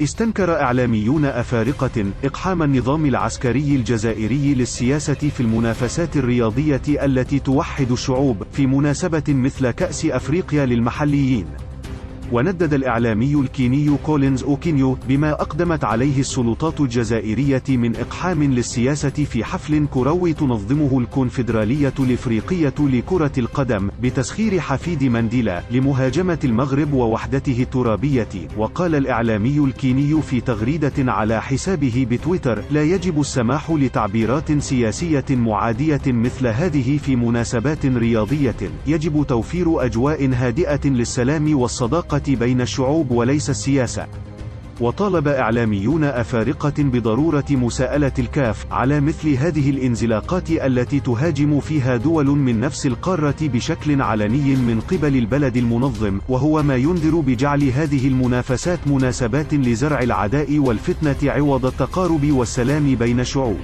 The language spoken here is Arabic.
استنكر إعلاميون أفارقة إقحام النظام العسكري الجزائري للسياسة في المنافسات الرياضية التي توحد الشعوب، في مناسبة مثل كأس أفريقيا للمحليين. وندد الإعلامي الكيني كولينز أوكينيو بما أقدمت عليه السلطات الجزائرية من إقحام للسياسة في حفل كروي تنظمه الكونفدرالية الإفريقية لكرة القدم بتسخير حفيد مانديلا لمهاجمة المغرب ووحدته الترابية. وقال الإعلامي الكيني في تغريدة على حسابه بتويتر: لا يجب السماح لتعبيرات سياسية معادية مثل هذه في مناسبات رياضية، يجب توفير أجواء هادئة للسلام والصداقة بين الشعوب وليس السياسة. وطالب إعلاميون أفارقة بضرورة مساءلة الكاف على مثل هذه الانزلاقات التي تهاجم فيها دول من نفس القارة بشكل علني من قبل البلد المنظم، وهو ما ينذر بجعل هذه المنافسات مناسبات لزرع العداء والفتنة عوض التقارب والسلام بين الشعوب.